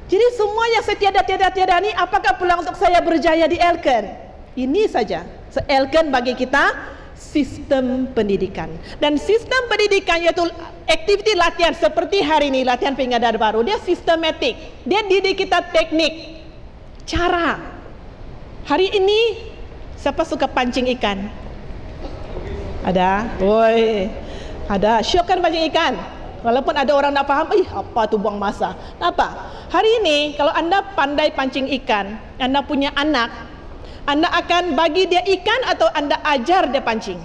Jadi semua yang saya tiada ni, apakah peluang untuk saya berjaya di Elkan? Ini saja. Elkan bagi kita sistem pendidikan. Dan sistem pendidikan iaitu aktiviti latihan seperti hari ini, latihan pengadaan baru. Dia sistematik. Dia didik kita teknik, cara. Hari ini siapa suka pancing ikan? Ada? Woi, ada. Syok kan pancing ikan? Walaupun ada orang nak faham, apa tu buang masa. Apa? Hari ini kalau anda pandai pancing ikan, anda punya anak, anda akan bagi dia ikan atau anda ajar dia pancing?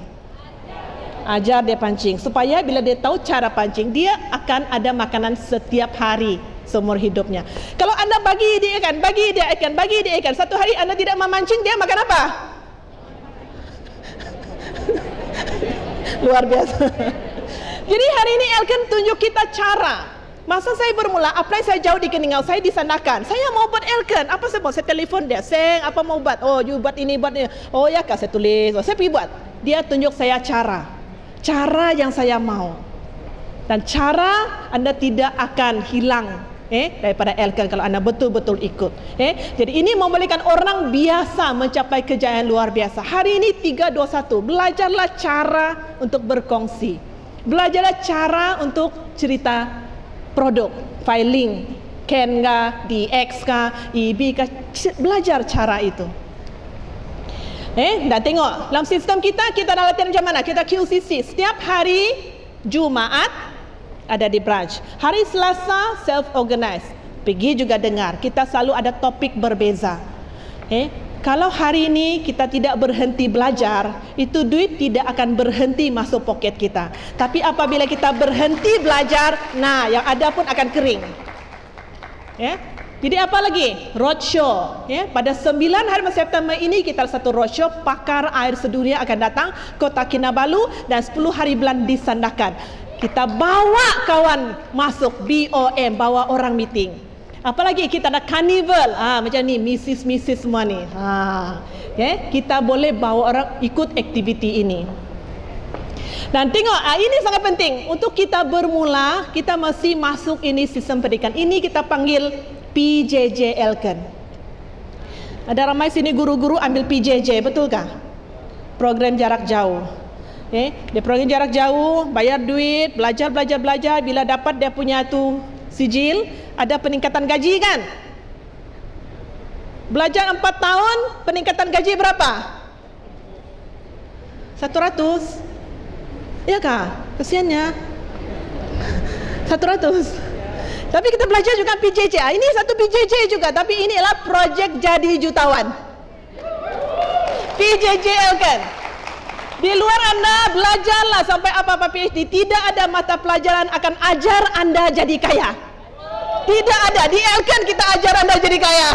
Ajar dia pancing. Supaya bila dia tahu cara pancing, dia akan ada makanan setiap hari seumur hidupnya. Kalau anda bagi dia ikan, satu hari anda tidak memancing, dia makan apa? Luar biasa. Jadi hari ini Elkan tunjuk kita cara. Masa saya bermula, apply saya jauh di Keningau, saya disandarkan. Saya mau buat Elkan, apa saya mau? Saya telefon dia, Seng, apa mau buat? Oh, you buat ini, buat ini. Oh ya kak, saya tulis. Oh, saya pergi buat. Dia tunjuk saya cara. Cara yang saya mau. Dan cara anda tidak akan hilang daripada Elkan kalau anda betul-betul ikut. Jadi ini membolehkan orang biasa mencapai kejayaan luar biasa. Hari ini 3, 2, 1. Belajarlah cara untuk berkongsi. Belajarlah cara untuk cerita produk, filing, CAN kah, DX kah, EB kah, belajar cara itu. Dan tengok, dalam sistem kita ada latihan macam mana? Kita QCC, setiap hari Jumaat ada di branch. Hari Selasa self-organize, pergi juga dengar. Kita selalu ada topik berbeza. Kalau hari ini kita tidak berhenti belajar, itu duit tidak akan berhenti masuk poket kita. Tapi apabila kita berhenti belajar, nah yang ada pun akan kering. Jadi apa lagi? Roadshow. Pada 9 hari September ini kita ada satu roadshow, pakar air sedunia akan datang Kota Kinabalu dan 10 hari bulan di Sandakan. Kita bawa kawan masuk BOM, bawa orang meeting. Apalagi kita ada carnival, macam ni, Mrs. semua ni. Kita boleh bawa orang ikut aktiviti ini. Dan tengok, ini sangat penting. Untuk kita bermula, kita mesti masuk ini sistem pendidikan. Ini kita panggil PJJ Elkan. Ada ramai sini guru-guru ambil PJJ, betulkah? Program jarak jauh. Dia program jarak jauh, bayar duit, belajar. Bila dapat dia punya tu sijil, ada peningkatan gaji kan? Belajar 4 tahun, peningkatan gaji berapa? 100. Ya kah? Kesiannya 100. Tapi kita belajar juga PJJ. Ini satu PJJ juga, tapi ini adalah projek jadi jutawan. PJJ Elkan. Di luar Anda belajarlah sampai apa-apa PhD. Tidak ada mata pelajaran akan ajar Anda jadi kaya. Tidak ada. Di Elkan kita ajar Anda jadi kaya.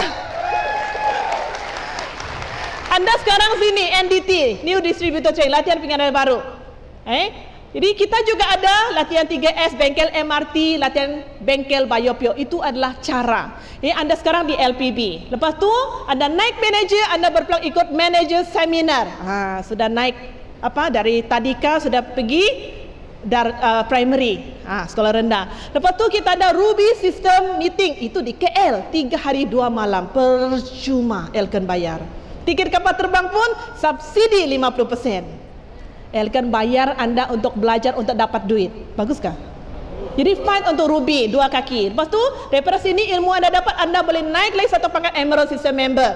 Anda sekarang sini NDT, New Distributor Training, latihan pengendara baru. Jadi kita juga ada latihan 3S, bengkel MRT, latihan bengkel Biopio. Itu adalah cara. Anda sekarang di LPB. Lepas tu Anda naik manager, Anda berpeluang ikut manager seminar. Sudah naik dari Tadika, sudah pergi primary, sekolah rendah. Lepas tu kita ada Ruby System Meeting. Itu di KL, 3 hari 2 malam. Percuma Elkan bayar. Tiket kapal terbang pun subsidi 50%. Elkan bayar Anda untuk belajar untuk dapat duit. Bagus kah? Jadi fight untuk Ruby 2 kaki. Lepas tu daripada sini ilmu Anda dapat, Anda boleh naik lagi satu pangkat Emerald System Member.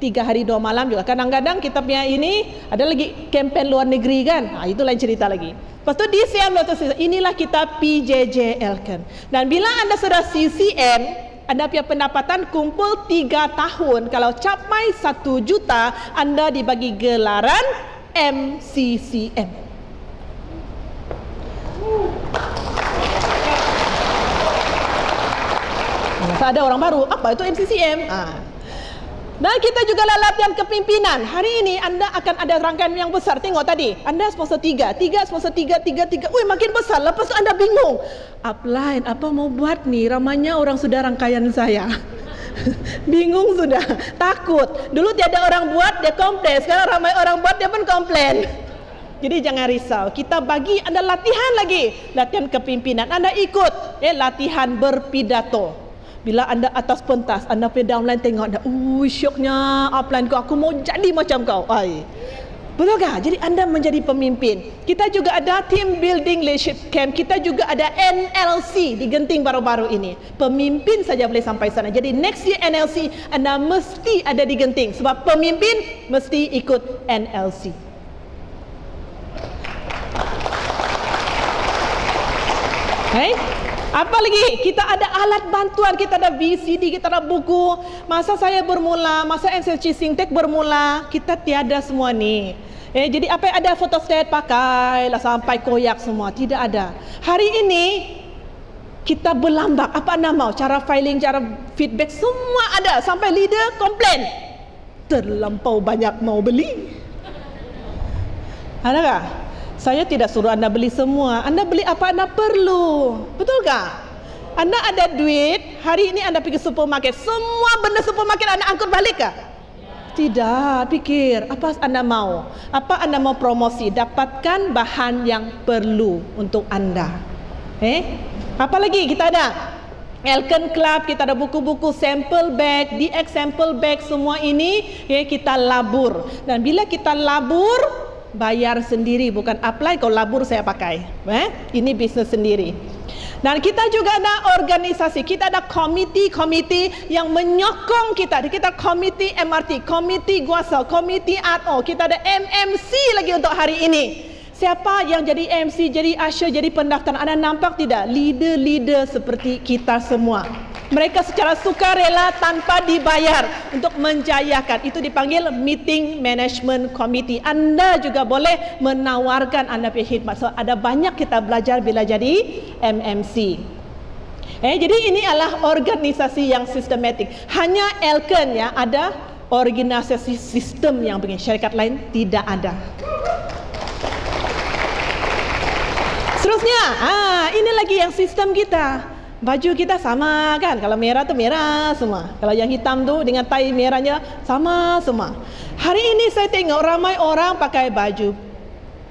3 hari 2 malam juga. Kadang-kadang kita punya ini ada lagi kempen luar negeri kan. Itu lain cerita lagi. Lepas tu DCM Lotus System. Inilah kita PJJ Elkan. Dan bila Anda sudah CCM, Anda punya pendapatan kumpul 3 tahun. Kalau capai 1 juta, Anda dibagi gelaran MCCM. Masa ada orang baru, apa itu MCCM? Dan kita juga latihan kepimpinan. Hari ini Anda akan ada rangkaian yang besar. Tengok tadi, Anda sponsor 3, sponsor 3. Wih, makin besar. Lepas tu Anda bingung. Upline, apa mau buat ni? Ramainya orang sudah rangkaian saya. Bingung sudah, takut. Dulu tiada orang buat, dia komplain. Sekarang ramai orang buat, dia pun komplain. Jadi jangan risau. Kita bagi Anda latihan lagi. Latihan kepimpinan. Anda ikut latihan berpidato. Bila Anda atas pentas, Anda pergi downline tengok Anda, syoknya upline kau, aku mau jadi macam kau. Betul tak? Jadi Anda menjadi pemimpin. Kita juga ada Team Building Leadership Camp. Kita juga ada NLC di Genting baru-baru ini. Pemimpin saja boleh sampai sana. Jadi next year NLC, Anda mesti ada di Genting. Sebab pemimpin mesti ikut NLC. Apa lagi? Kita ada alat bantuan, kita ada VCD, kita ada buku. Masa saya bermula, masa NCC Singtek bermula, kita tiada semua ni. Jadi apa yang ada fotostat pakailah sampai koyak semua. Tidak ada. Hari ini kita berlambak. Apa anda mau? Cara filing, cara feedback semua ada. Sampai leader komplain. Terlampau banyak mau beli. Adakah? Saya tidak suruh anda beli semua. Anda beli apa anda perlu. Betul tak? Anda ada duit, hari ini anda pergi supermarket. Semua benda supermarket anda angkut balik kah? Tidak, pikir apa anda mau. Apa anda mau promosi? Dapatkan bahan yang perlu untuk anda. Apa lagi kita ada? Elkan Club, kita ada buku-buku sample bag, DX sample bag, semua ini kita labur. Dan bila kita labur, bayar sendiri, bukan apply kau labur saya pakai. Ini bisnes sendiri. Dan kita juga ada organisasi, kita ada komiti yang menyokong kita. Kita komiti MRT, komiti Guasal, komiti ATO, kita ada MMC lagi untuk hari ini. Siapa yang jadi MC, jadi usher, jadi pendaftaran? Anda nampak tidak? Leader-leader seperti kita semua. Mereka secara sukarela tanpa dibayar untuk menjayakan. Itu dipanggil Meeting Management Committee. Anda juga boleh menawarkan anda punya khidmat. So, ada banyak kita belajar bila jadi MMC. Jadi ini adalah organisasi yang sistematik. Hanya Elkan ya ada organisasi sistem yang begini. Syarikat lain tidak ada. Seterusnya, ini lagi yang sistem kita. Baju kita sama kan? Kalau merah tu merah semua. Kalau yang hitam tu dengan tai merahnya sama semua. Hari ini saya tengok ramai orang pakai baju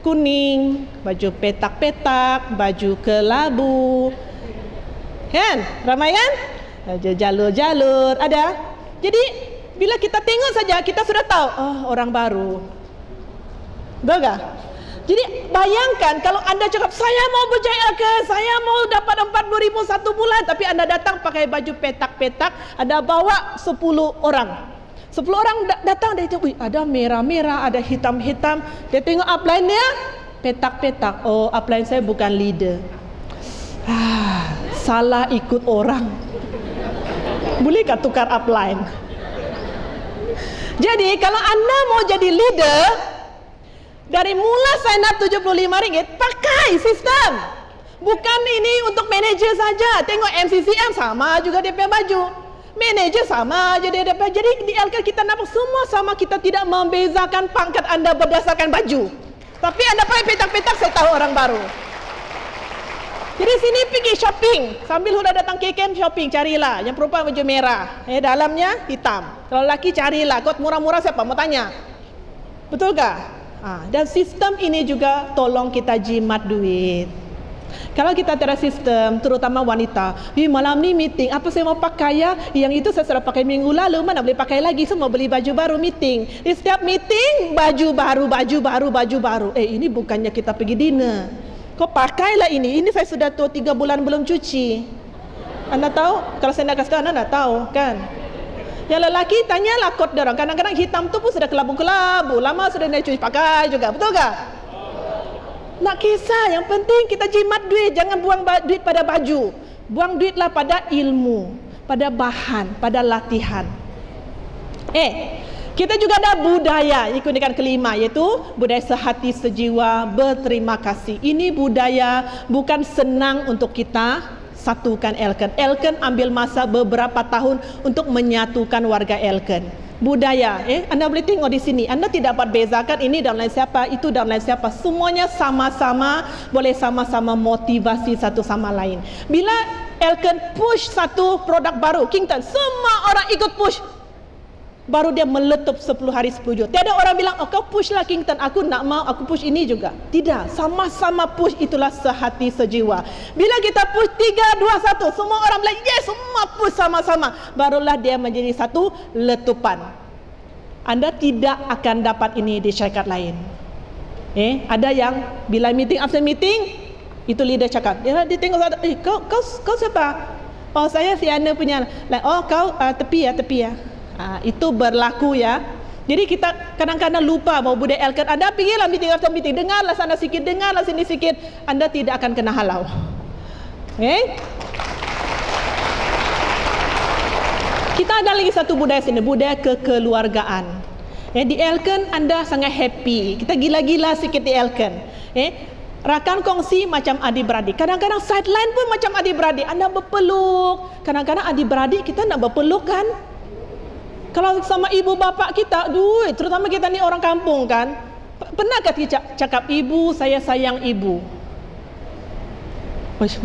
kuning, baju petak-petak, baju kelabu. Kan? Ramai kan? Jalur-jalur ada. Jadi bila kita tengok saja kita sudah tahu, orang baru. Betul tak? Jadi bayangkan kalau anda cakap saya mau berjaya ke, saya mau dapat 40,000 satu bulan, tapi anda datang pakai baju petak-petak, anda bawa 10 orang. 10 orang datang, dia tengok, ada merah-merah, ada hitam-hitam. Dia tengok upline dia, petak-petak. Oh, upline saya bukan leader. salah ikut orang. Bolehkah tukar upline? Jadi kalau anda mau jadi leader, dari mula sign up RM75, pakai sistem. Bukan ini untuk manager saja. Tengok MCCM sama juga dia punya baju, manager sama aja dia dapat. Jadi di Elken kita nampak semua sama. Kita tidak membezakan pangkat anda berdasarkan baju. Tapi anda pakai petak-petak, saya tahu orang baru. Jadi sini pergi shopping, sambil sudah datang KKM shopping, carilah yang perempuan baju merah, dalamnya hitam. Kalau lelaki carilah, kot murah-murah siapa mau tanya, betul gak? Dan sistem ini juga tolong kita jimat duit. Kalau kita tiada sistem, terutama wanita, malam ni meeting, apa saya mau pakai ya? Yang itu saya sudah pakai minggu lalu, mana boleh pakai lagi, semua beli baju baru meeting. Di setiap meeting, baju baru. Ini bukannya kita pergi dinner. Kau pakailah ini saya sudah 3 bulan belum cuci. Anda tahu? Kalau saya nak kasih tahu, anda tahu kan? Yang lelaki tanyalah kot dorang. Kadang-kadang hitam tu pun sudah kelabu-kelabu, lama sudah nak cuci, pakai juga, betul tak? Nak kisah, yang penting kita jimat duit. Jangan buang duit pada baju. Buang duitlah pada ilmu, pada bahan, pada latihan. Kita juga ada budaya, ikut dengan kelima, iaitu budaya sehati sejiwa berterima kasih. Ini budaya bukan senang untuk kita satukan Elken. Elken ambil masa beberapa tahun untuk menyatukan warga Elken. Budaya, anda boleh tengok di sini. Anda tidak dapat bezakan ini dan lain siapa, itu dan lain siapa. Semuanya sama-sama, boleh sama-sama motivasi satu sama lain. Bila Elken push satu produk baru, Kington, semua orang ikut push. Baru dia meletup 10 hari 10 juta. Tiada orang bilang, kau push lah Kington, aku nak mau, aku push ini juga. Tidak, sama-sama push, itulah sehati sejiwa. Bila kita push 3, 2, 1, semua orang bilang, yes, semua push sama-sama. Barulah dia menjadi satu letupan. Anda tidak akan dapat ini di syarikat lain. Ada yang bila meeting, after meeting, itu leader cakap, dia tengok, kau siapa? Oh, saya Fiana punya. Kau tepi ya. Itu berlaku ya. Jadi kita kadang-kadang lupa bahawa budaya Elken. Anda pergilah meeting after meeting, dengarlah sana sikit, dengarlah sini sikit, anda tidak akan kena halau. Kita ada lagi satu budaya sini, budaya kekeluargaan. Di Elken anda sangat happy. Kita gila-gila sikit di Elken. Rakan kongsi macam adik-beradik. Kadang-kadang sideline pun macam adik-beradik. Anda berpeluk. Kadang-kadang adik-beradik kita nak berpeluk kan. Kalau sama ibu bapa kita, terutama kita ni orang kampung kan, pernahkah kita cakap, ibu, saya sayang ibu?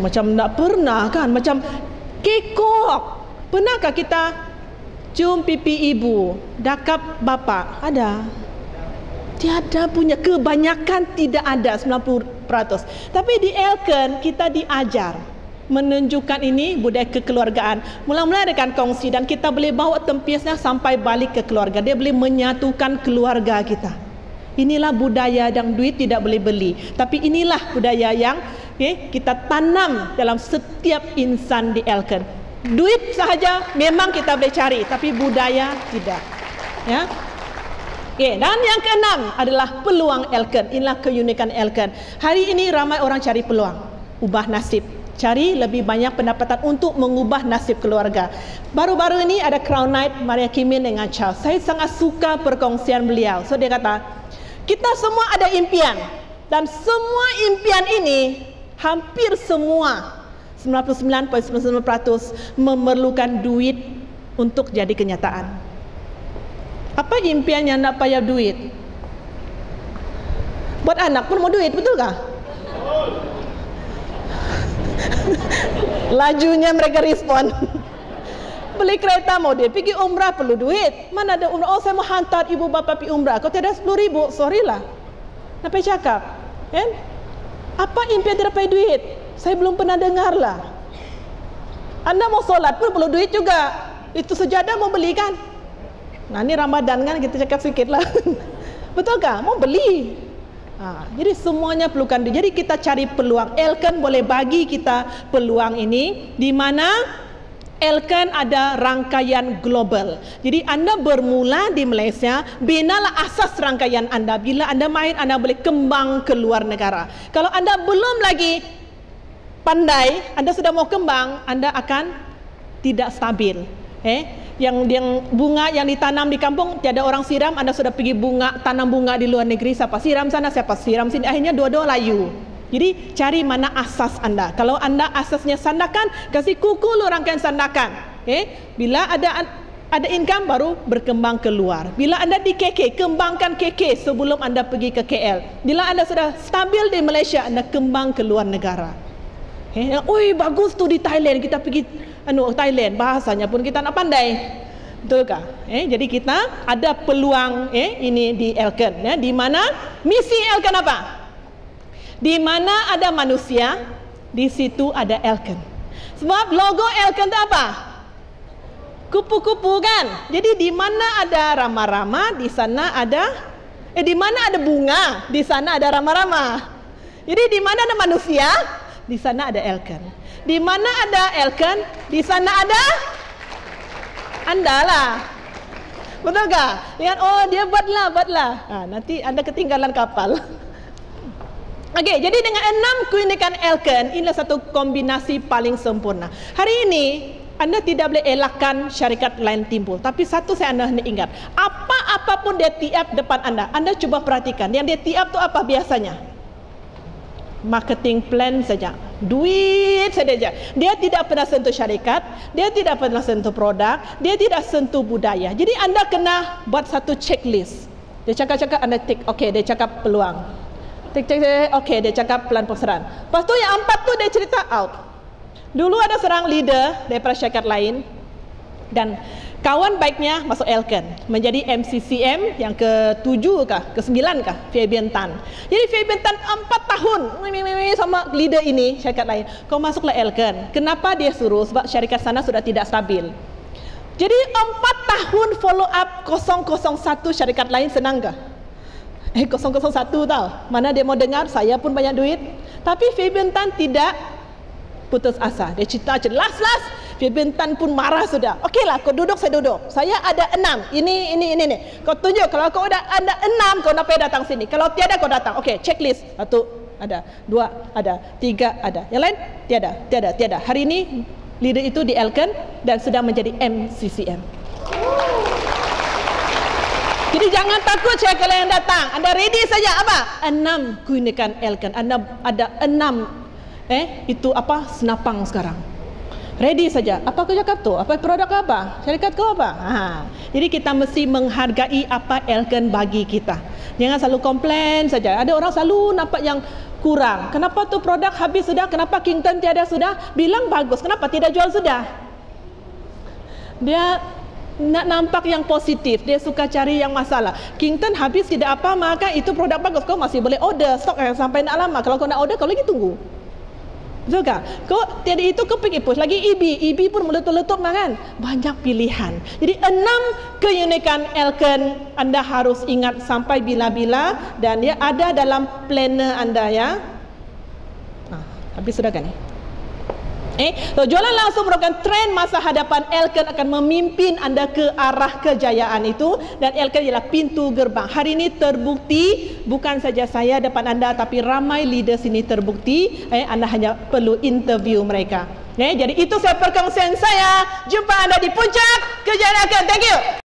Macam tak pernah kan, macam kekok. Pernahkah kita cium pipi ibu, dakap bapa? Ada? Tiada punya, kebanyakan tidak ada, 90%. Tapi di Elken kita diajar menunjukkan ini budaya kekeluargaan. Mula-mula dengan kongsi dan kita boleh bawa tempisnya sampai balik ke keluarga. Dia boleh menyatukan keluarga kita. Inilah budaya yang duit tidak boleh beli. Tapi inilah budaya yang kita tanam dalam setiap insan di Elken. Duit sahaja memang kita boleh cari, tapi budaya tidak. Ya. Dan yang keenam adalah peluang Elken. Inilah keunikan Elken. Hari ini ramai orang cari peluang, ubah nasib. Cari lebih banyak pendapatan untuk mengubah nasib keluarga. Baru-baru ini ada Crown Night Maria Kimin dengan Charles. Saya sangat suka perkongsian beliau. So dia kata, kita semua ada impian. Dan semua impian ini, hampir semua, 99.99% memerlukan duit untuk jadi kenyataan. Apa impian yang nak payah duit? Buat anak pun mau duit, betul tak? Lajunya mereka respon. Beli kereta mau dia pergi umrah perlu duit. Mana ada umrah? Oh, saya mau hantar ibu bapa pergi umrah. Kau tiada 10,000, sorry lah. Apa cakap? Kan? Apa impian tidak pakai duit? Saya belum pernah dengar lah. Anda mau solat pun perlu duit juga. Itu sejadah mau beli kan? Nah, ini Ramadan kan, kita cakap sikit lah. Betul kah? Mau beli. Jadi semuanya perlukan duit. Jadi kita cari peluang. Elken boleh bagi kita peluang ini, di mana Elken ada rangkaian global. Jadi anda bermula di Malaysia, binalah asas rangkaian anda. Bila anda main, anda boleh kembang ke luar negara. Kalau anda belum lagi pandai, Anda sudah mau kembang, Anda akan tidak stabil. Yang bunga yang ditanam di kampung tiada orang siram, Anda sudah pergi tanam bunga di luar negeri, siapa siram sana, siapa siram sini, akhirnya dua-dua layu. Jadi cari mana asas Anda. Kalau Anda asasnya sandakan, kasih kuku rangkaian sandakan. Bila ada income baru berkembang keluar. Bila Anda di KK, kembangkan KK sebelum Anda pergi ke KL. Bila Anda sudah stabil di Malaysia, Anda kembang ke luar negara. Oi, bagus tu di Thailand, kita pergi Thailand, bahasanya pun kita nak pandai. Betulkah? Jadi kita ada peluang ini di Elken, di mana misi Elken apa? Di mana ada manusia, di situ ada Elken. Sebab logo Elken itu apa? Kupu-kupu kan? Jadi di mana ada rama-rama, di sana ada di mana ada bunga, di sana ada rama-rama. Jadi di mana ada manusia, di sana ada Elken. Di mana ada Elken, di sana ada Anda lah. Betul tak? Lihat, oh dia buatlah. Nanti Anda ketinggalan kapal. Okey, jadi dengan 6 keunikan Elken, inilah satu kombinasi paling sempurna. Hari ini Anda tidak boleh elakkan syarikat lain timbul. Tapi satu saya anda ingat, apapun dia tiap depan Anda cuba perhatikan. Yang dia tiap tu apa biasanya? Marketing plan saja, duit saja. Dia tidak pernah sentuh syarikat, dia tidak pernah sentuh produk, dia tidak sentuh budaya. Jadi anda kena buat satu checklist. Dia cakap anda tick, okey, dia cakap peluang, tick, okey, dia cakap pelan pasaran. Lepas tu yang 4 tu dia cerita out. Dulu ada seorang leader daripada syarikat lain, dan kawan baiknya masuk Elken, menjadi MCCM yang ke-7 kah, ke-9 kah, Fabian Tan. Jadi Fabian Tan 4 tahun sama leader ini, syarikat lain. Kau masuklah Elken. Kenapa dia suruh? Sebab syarikat sana sudah tidak stabil. Jadi 4 tahun follow up 001 syarikat lain senang kah? 001 tahu, mana dia mau dengar, saya pun banyak duit. Tapi Fabian Tan tidak putus asa. Dia cerita jelas. Fabian Tan pun marah sudah. Okeylah, kau duduk, saya duduk. Saya ada 6. Ini. Kau tunjuk, kalau kau ada 6, kau nak datang sini. Kalau tiada, kau datang. Okey, checklist. 1 ada, 2 ada, 3 ada. Yang lain tiada. Hari ini leader itu di Elken dan sudah menjadi MCCM. Jadi jangan takut syarikat lain yang datang. Anda ready saja apa? 6 keunikan Elken. Anda ada 6 itu apa? Senapang sekarang. Ready saja. Apa kau cakap tu? Apa produk kau apa? Syarikat kau apa? Jadi kita mesti menghargai apa Elken bagi kita. Jangan selalu komplain saja. Ada orang selalu nampak yang kurang. Kenapa tu produk habis sudah? Kenapa Kington tiada sudah? Bilang bagus. Kenapa tidak jual sudah? Dia nak nampak yang positif. Dia suka cari yang masalah. Kington habis tidak apa, maka itu produk bagus. Kau masih boleh order. Stok sampai nak lama. Kalau kau nak order, kau lagi tunggu. Betul tak? Kau tiada itu kau pergi push lagi EB pun meletup-letup kan? Banyak pilihan. Jadi 6 keunikan Elken anda harus ingat sampai bila-bila, dan dia ada dalam planner anda ya. Habis sudah kan ni? So, jualan langsung merupakan trend masa hadapan. Elken akan memimpin anda ke arah kejayaan itu, dan Elken ialah pintu gerbang. Hari ini terbukti, bukan saja saya depan anda, tapi ramai leader sini terbukti. Anda hanya perlu interview mereka. Jadi itu saya perkongsian saya. Jumpa anda di puncak kejayaan Elken. Thank you.